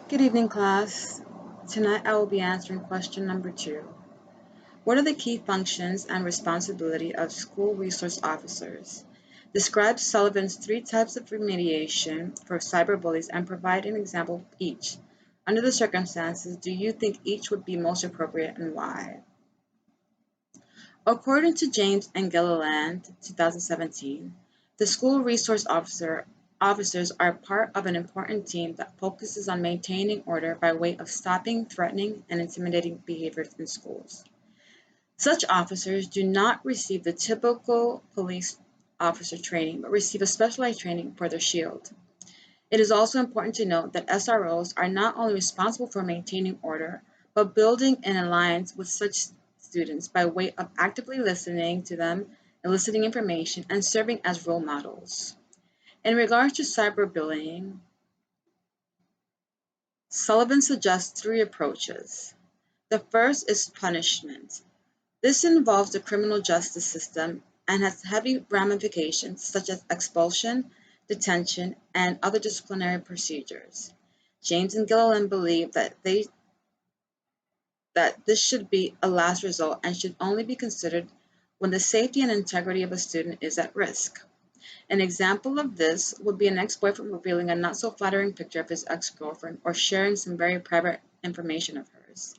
Good evening, class. Tonight I will be answering question number 2. What are the key functions and responsibility of school resource officers? Describe Sullivan's 3 types of remediation for cyberbullies and provide an example of each. Under the circumstances, do you think each would be most appropriate and why? According to James and Gilliland, 2017, the school resource officers are part of an important team that focuses on maintaining order by way of stopping threatening and intimidating behaviors in schools. Such officers do not receive the typical police officer training, but receive a specialized training for their shield. It is also important to note that SROs are not only responsible for maintaining order, but building an alliance with such students by way of actively listening to them, eliciting information, and serving as role models. In regards to cyberbullying, Sullivan suggests 3 approaches. The first is punishment. This involves the criminal justice system and has heavy ramifications such as expulsion, detention, and other disciplinary procedures. James and Gilliland believe that this should be a last resort and should only be considered when the safety and integrity of a student is at risk. An example of this would be an ex-boyfriend revealing a not so flattering picture of his ex-girlfriend or sharing some very private information of hers.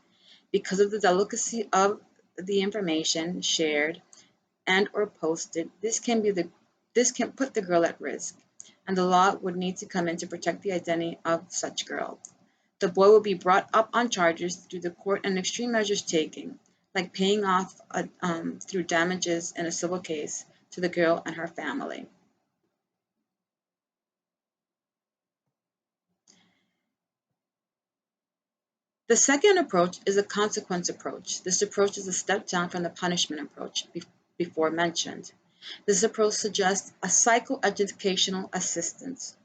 Because of the delicacy of the information shared and or posted, this can put the girl at risk, and the law would need to come in to protect the identity of such girl. The boy will be brought up on charges through the court and extreme measures taken, like paying off through damages in a civil case to the girl and her family. The second approach is a consequence approach. This approach is a step down from the punishment approach before mentioned. This approach suggests a psychoeducational assistance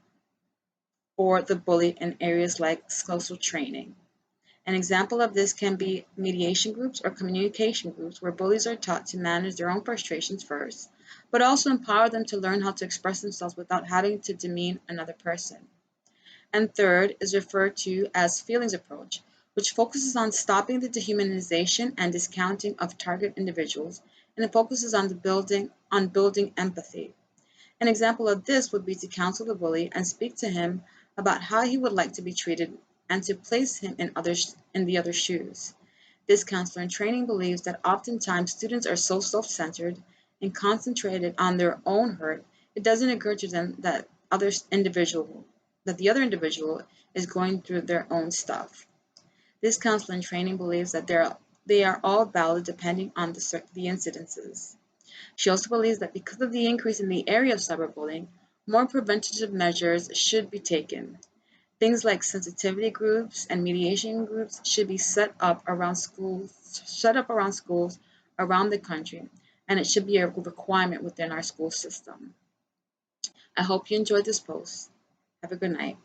for the bully in areas like social training. An example of this can be mediation groups or communication groups where bullies are taught to manage their own frustrations first, but also empower them to learn how to express themselves without having to demean another person. And third is referred to as feelings approach, which focuses on stopping the dehumanization and discounting of target individuals, and it focuses on building empathy. An example of this would be to counsel the bully and speak to him about how he would like to be treated and to place him in the other shoes. This counselor in training believes that oftentimes students are so self-centered and concentrated on their own hurt, it doesn't occur to them that the other individual is going through their own stuff. This counselor in training believes that they are all valid depending on the incidences. She also believes that because of the increase in the area of cyberbullying, more preventative measures should be taken. Things like sensitivity groups and mediation groups should be set up around schools around the country, and it should be a requirement within our school system. I hope you enjoyed this post. Have a good night.